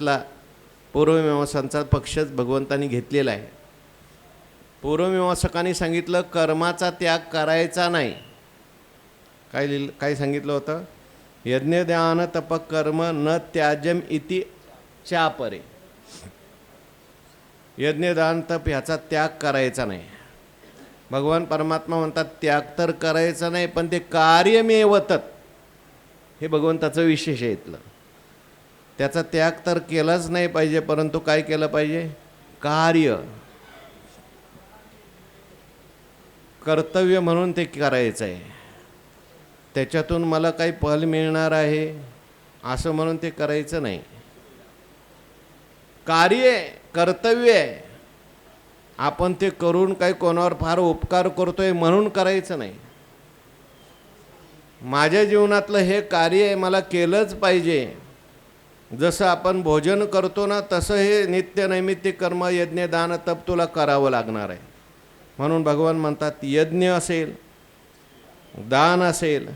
ला पूर्वमीमांसांचा पक्षच भगवंतांनी घेतलेला आहे. पूर्वमीमांसकांनी सांगितलं कर्माचा त्याग करायचा नाही. काय सांगितलं होतं? यज्ञदान तप कर्म न त्याज्यम इति चापरे. यज्ञदान तप ह्याचा त्याग करायचा नाही. भगवान परमात्मा म्हणतात त्याग तर करायचा नाही, पण ते कार्यमेव तत्, हे भगवंताचं विशेष आहे इथलं. त्याचा त्याग तर केलाच नाही पाहिजे, परंतु काय केलं पाहिजे? कार्य, कर्तव्य म्हणून ते करायचं आहे. त्याच्यातून मला काही फल मिळणार आहे असं म्हणून ते करायचं नाही. कार्य कर्तव्य आहे, आपण ते करून काही कोणावर फार उपकार करतोय म्हणून करायचं नाही. माझ्या जीवनातलं हे कार्य आहे, मला केलंच पाहिजे. जसं आपण भोजन करतो ना, तसं हे नित्य नैमित्तिक कर्म यज्ञ दान तप तुला करावं लागणार आहे. म्हणून भगवान म्हणतात यज्ञ असेल, दान असेल,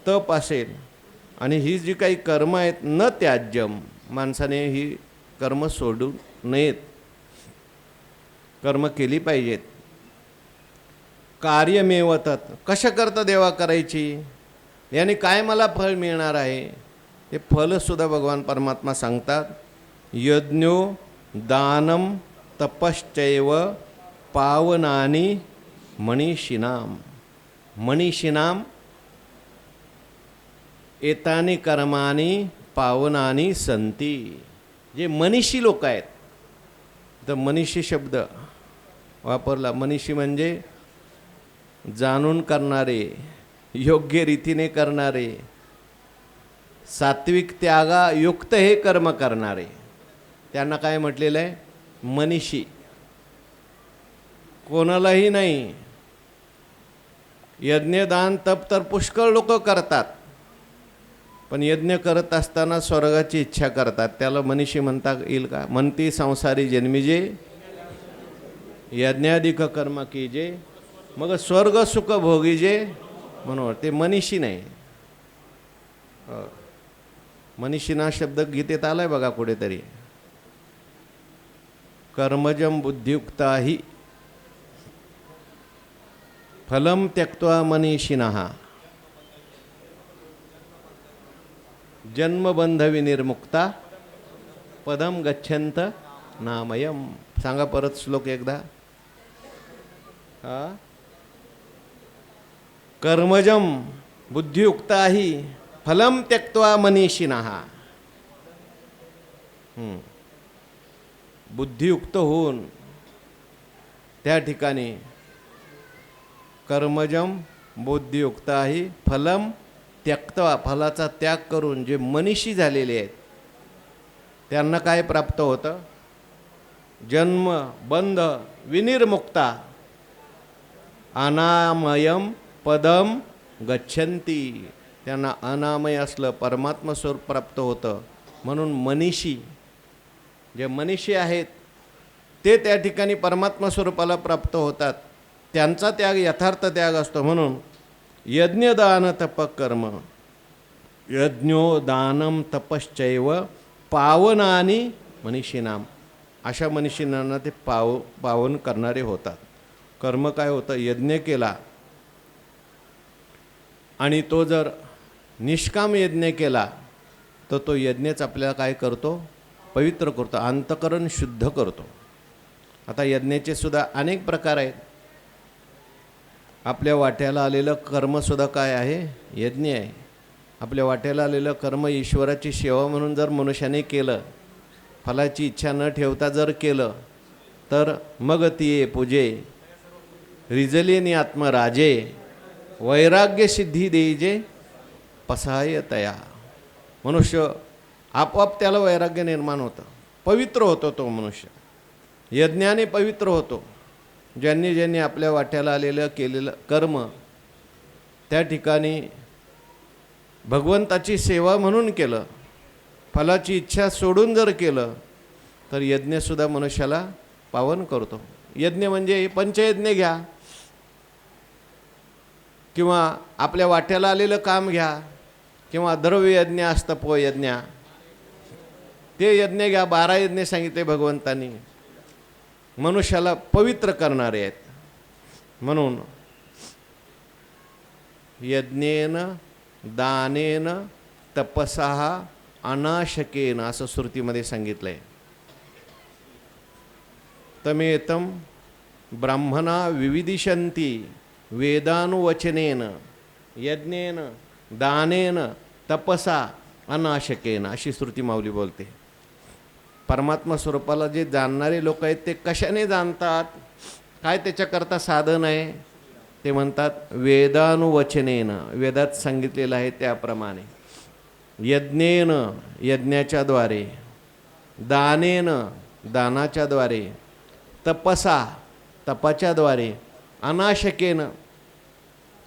तप असेल, आणि ही जी काही कर्म आहेत न त्याज्यम, माणसाने ही कर्म सोडू नयेत, कर्म केली पाहिजेत. कार्यमेव तत्, कशा करता देवा करायची, याने काय मला फळ मिळणार आहे, हे फलसुद्धा भगवान परमात्मा सांगतात. यज्ञो दानम तपश्चैव पावनानी मनीषिणाम. मनीषिणाम एतानी कर्मानी पावनानी संती. जे मनीषी लोक आहेत, तर मनीषी शब्द वापरला. मनीषी म्हणजे जाणून करणारे, योग्य रीतीने करणारे, सात्विक त्यागायुक्त हे कर्म करणारे, त्यांना काय म्हटलेलं आहे? मनीषी. कोणालाही नाही. यज्ञदान तप तर पुष्कळ लोक करतात, पण यज्ञ करत असताना स्वर्गाची इच्छा करतात, त्याला मनीषी म्हणता येईल का? म्हणती संसारी जन्मीजे यज्ञाधिक कर्म कीजे मग स्वर्ग सुख भोगीजे, म्हणून ते मनीषी नाही. मनीषीना शब्द गीतेत आलाय बघा कुठेतरी. कर्मजम बुद्धियुक्ताहि फलम त्यक्त्वा मनीषिणः जन्मबंध विनिर्मुक्ता पदम गच्छन्त नामयम. सांगा परत श्लोक एकदा. कर्मजम बुद्धियुक्ताहि फलम त्यक्त्वा मनीषिणः. बुद्धियुक्त होऊन त्या ठिकाणी कर्मजम बुद्धियुक्ताहि फलम त्यक्त्वा, फलाचा त्याग करून जे मनीषी झालेले आहेत त्यांना काय प्राप्त होतं? जन्म बंध विनिर्मुक्ता अनामयम पदम गच्छन्ति. त्यांना अनामय असलं परमात्मा स्वरूप प्राप्त होतं. म्हणून मनीषी, जे मनीषी आहेत ते त्या ठिकाणी परमात्मा स्वरूपाला प्राप्त होतात. त्यांचा त्याग यथार्थ त्याग असतो. म्हणून यज्ञदान तप कर्म, यज्ञो दानम तपश्चैव पावनानी मनीषिणाम. अशा मनीषींना ते पावन करणारे होतात. कर्म काय होतं? यज्ञ केला आणि तो जर निष्काम यज्ञ केला तर तो यज्ञच आपल्याला काय करतो? पवित्र करतो, अंतःकरण शुद्ध करतो. आता यज्ञाचे सुद्धा अनेक प्रकार आहेत. आपल्या वाट्याला आलेलं कर्मसुद्धा काय आहे? यज्ञ आहे. आपल्या वाट्याला आलेलं कर्म ईश्वराची सेवा म्हणून जर मनुष्याने केलं, फलाची इच्छा न ठेवता जर केलं, तर मग तिये पूजे रिजलेनी आत्मराजे वैराग्य सिद्धी देजे पसाय तया. मनुष्य आपोआप त्याला वैराग्य निर्माण होतं, पवित्र होतो तो मनुष्य. यज्ञाने पवित्र होतो. ज्यांनी ज्यांनी आपल्या वाट्याला आलेलं केलेलं कर्म त्या ठिकाणी भगवंताची सेवा म्हणून केलं, फलाची इच्छा सोडून जर केलं, तर यज्ञसुद्धा मनुष्याला पावन करतो. यज्ञ म्हणजे पंचयज्ञ घ्या, किंवा आपल्या वाट्याला आलेलं काम घ्या, किंवा द्रव्ययज्ञ, तपोयज्ञ, ते यज्ञ घ्या. 12 यज्ञ सांगितले भगवंतांनी, मनुष्याला पवित्र करणारे आहेत. म्हणून यज्ञेन दानेन तपसा अनाशकेन असं श्रुतीमध्ये सांगितलंय. तमेतम ब्राह्मणा विविदिशन्ति वेदानुवचनेन यज्ञेन दानेन तपसा अनाशकेन अशी श्रुती माऊली बोलते. परमात्मा स्वरूपाला जे जाणणारे लोक आहेत ते कशाने जाणतात, काय त्याच्याकरता साधन आहे, ते म्हणतात वेदानुवचनेन, वेदात सांगितलेलं आहे त्याप्रमाणे, यज्ञेन यज्ञाच्या द्वारे, दानेन दानाच्या द्वारे, तपसा तपाच्या द्वारे, अनाशकेन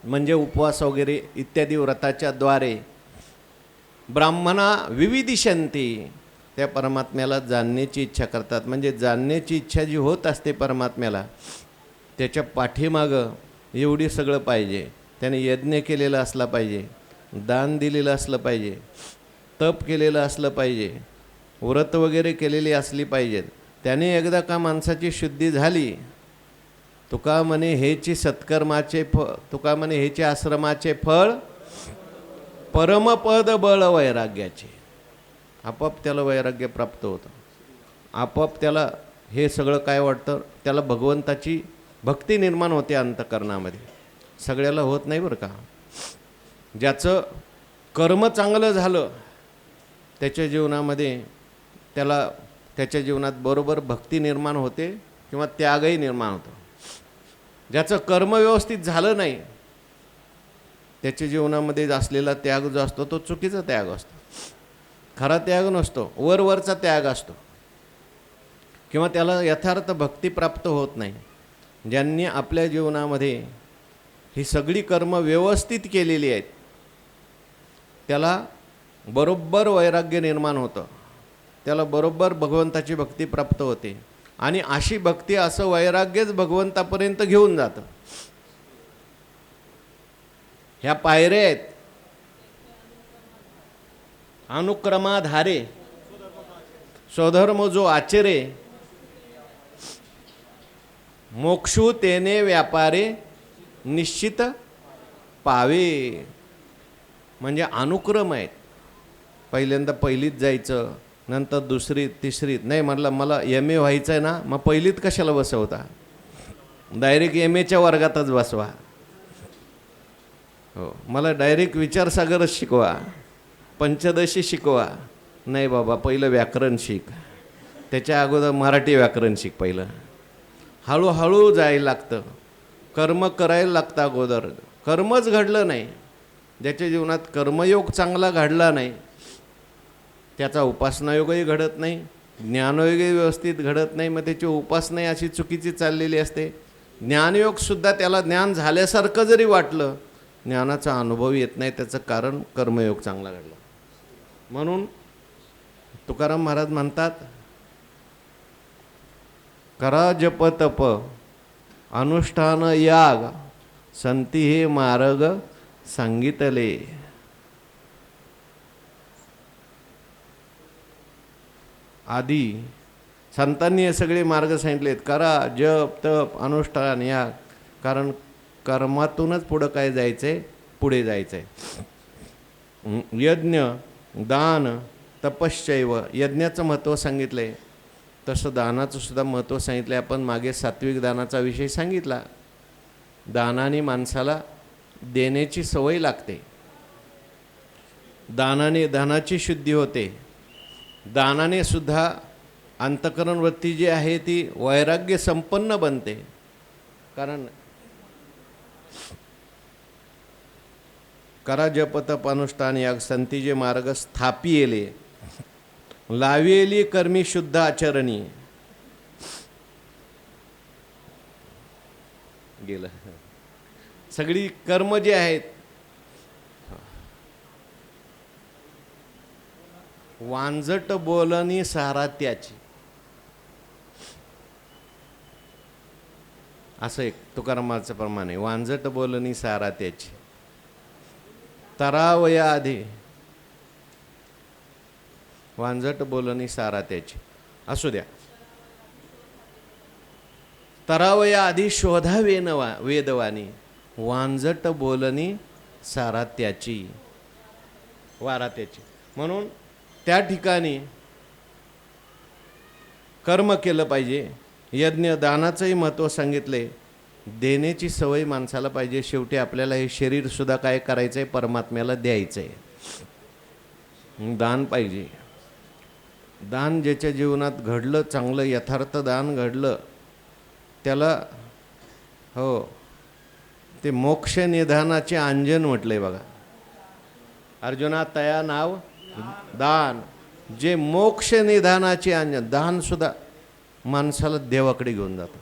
म्हणजे उपवास वगैरे इत्यादी व्रताच्या द्वारे, ब्राह्मणा विविदिशन्ति त्या परमात्म्याला जाणण्याची इच्छा करतात. म्हणजे जाणण्याची इच्छा जी होत असते परमात्म्याला, त्याच्या पाठीमागं एवढी सगळं पाहिजे. त्याने यज्ञ केलेला असला पाहिजे, दान दिलेलं असलं पाहिजे, तप केलेलं असलं पाहिजे, व्रत वगैरे केलेली असली पाहिजेत. त्याने एकदा का माणसाची शुद्धी झाली, तुका म्हणे हेची सत्कर्माचे फळ, तुका म्हणे हेचे आश्रमाचे फळ परमपद बळ वैराग्याचे. आपोआप त्याला वैराग्य प्राप्त होतं. आपोआप त्याला हे सगळं काय वाटतं, त्याला भगवंताची भक्ती निर्माण होते अंतःकरणामध्ये. सगळ्याला होत नाही बरं का. ज्याचं कर्म चांगलं झालं त्याच्या जीवनामध्ये त्याला त्याच्या जीवनात बरोबर भक्ती निर्माण होते किंवा त्यागही निर्माण होतो. ज्याचं कर्म व्यवस्थित झालं नाही त्याच्या जीवनामध्ये असलेला त्याग जो असतो तो चुकीचा त्याग असतो, खरा त्याग नसतो, वरवरचा त्याग असतो किंवा त्याला यथार्थ भक्ती प्राप्त होत नाही. ज्यांनी आपल्या जीवनामध्ये ही सगळी कर्म व्यवस्थित केलेली आहेत त्याला बरोबर वैराग्य निर्माण होतं, त्याला बरोबर भगवंताची भक्ती प्राप्त होते. आणि अशी भक्ती असं वैराग्यच भगवंतापर्यंत घेऊन जातं. ह्या पायऱ्या आहेत, अनुक्रमाधारे स्वधर्म जो आचरे, मोक्षू तेने व्यापारे निश्चित पावे. म्हणजे अनुक्रम आहेत. पहिल्यांदा पहिलीत जायचं, नंतर दुसरीत, तिसरीत. नाही म्हटलं मला MA व्हायचं आहे ना, मग पहिलीत कशाला बसवता, डायरेक्ट MAच्या वर्गातच बसवा. हो, मला डायरेक्ट विचारसागरच शिकवा, पंचदशी शिकवा. नाही बाबा, पहिलं व्याकरण शिक, त्याच्या अगोदर मराठी व्याकरण शिक. पहिलं हळूहळू जायला लागतं, कर्म करायला लागतं. अगोदर कर्मच घडलं नाही, ज्याच्या जीवनात कर्मयोग चांगला घडला नाही त्याचा उपासनायोगही घडत नाही, ज्ञानयोगही व्यवस्थित घडत नाही. मग त्याची उपासनाही अशी चुकीची चाललेली असते. ज्ञानयोगसुद्धा त्याला ज्ञान झाल्यासारखं जरी वाटलं, ज्ञानाचा अनुभव येत नाही. त्याचं कारण कर्मयोग चांगला घडला. म्हणून तुकाराम महाराज म्हणतात, करा जप तप अनुष्ठान याग संती हे मार्ग सांगितले. आधी संतांनी हे सगळे मार्ग सांगितलेत. करा जप तप अनुष्ठान याग, कारण कर्मातूनच पुढं काय जायचंय, पुढे जायचंय. यज्ञ दान तपश्चैव, यज्ञाचं महत्त्व सांगितलंय, तसं दानाचं सुद्धा महत्त्व सांगितलं आहे. आपण मागे सात्विक दानाचा विषय सांगितला. दानाने माणसाला देण्याची सवय लागते, दानाने धनाची शुद्धी होते, दानाने सुद्धा अंतःकरण वृत्ती जी आहे ती वैराग्य संपन्न बनते. कारण करा जप तप अनुष्ठान याग संती जे मार्ग स्थापियेले लावियेली कर्मी शुद्ध आचरणी. गेलं सगळी कर्म जे आहेत, वांजट बोलणी सारा त्याची, असं एक तुकारामाचं प्रमाणे, वांजट बोलणी सारा त्याची. तरावया आधी वांजट बोलणी सारा त्याची. असू द्या. तरावया आधी शोधावे नवा वेदवाणी, वांजट बोलणी सारा त्याची, वारा त्याची. म्हणून त्या ठिकाणी कर्म केलं पाहिजे. यज्ञ दानाचंही महत्त्व सांगितले. देण्याची सवय माणसाला पाहिजे. शेवटी आपल्याला हे शरीरसुद्धा काय करायचं आहे, परमात्म्याला द्यायचं आहे. दान पाहिजे. दान ज्याच्या जीवनात घडलं, चांगलं यथार्थ दान घडलं, त्याला हो ते मोक्ष निधानाचे अंजन म्हटलंय बघा. अर्जुना तया नाव दान, जे मोक्ष निधानाचे अंजन. दानसुद्धा माणसाला देवाकडे घेऊन जातं.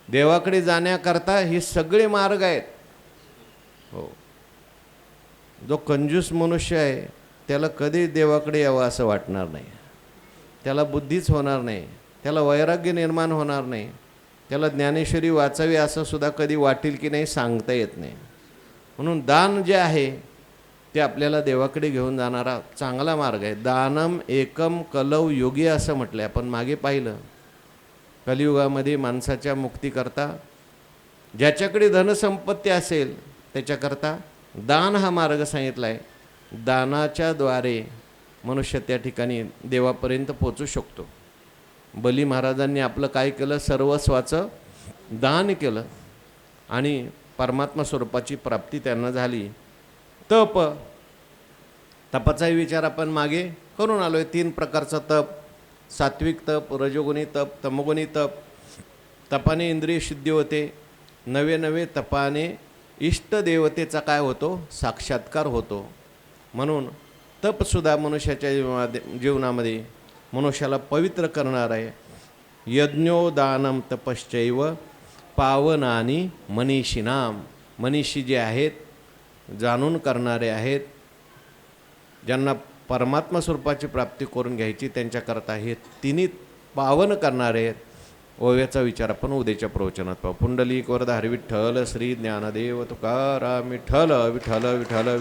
देवाकडे जाण्याकरता हे सगळे मार्ग आहेत. हो, जो कंजूस मनुष्य आहे त्याला कधी देवाकडे यावं असं वाटणार नाही. त्याला बुद्धीच होणार नाही, त्याला वैराग्य निर्माण होणार नाही, त्याला ज्ञानेश्वरी वाचावी असं सुद्धा कधी वाटेल की नाही सांगता येत नाही. म्हणून दान जे आहे ते आपल्याला देवाकडे घेऊन जाणारा चांगला मार्ग आहे. दानम एकम कलौ योगी असं म्हटलं. आपण मागे पाहिलं, कलियुगामध्ये माणसाच्या मुक्तीकरता ज्याच्याकडे धनसंपत्ती असेल त्याच्याकरता दान हा मार्ग सांगितला आहे. दानाच्या द्वारे मनुष्य त्या ठिकाणी देवापर्यंत पोचू शकतो. बली महाराजांनी आपलं काय केलं, सर्वस्वाचं दान केलं आणि परमात्मा स्वरूपाची प्राप्ती त्यांना झाली. तपाचाही विचार आपण मागे करून आलो आहे. 3 प्रकारचं तप, सात्विक तप, रजोगुणी तप, तमोगुणी तप. तपाने इंद्रिय शुद्धी होते. नवे तपाने इष्टदेवतेचा काय होतो, साक्षात्कार होतो. म्हणून तपसुद्धा मनुष्याच्या जीवनामध्ये मनुष्याला पवित्र करणार आहे. यज्ञो दानम तपश्चैव पावनानी मनीषिनाम. मनीषी जे आहेत, जाणून करणारे आहेत, ज्यांना परमात्मा स्वरूपाची प्राप्ती करून घ्यायची, त्यांच्याकरता हे तिन्ही पावन करणारे आहेत. ओव्याचा विचार आपण उद्याच्या प्रवचनात पाहू. पुंडलिक वरद हरी विठ्ठल, श्री ज्ञानदेव तुकाराम विठ्ठल विठ्ठल विठ्ठल.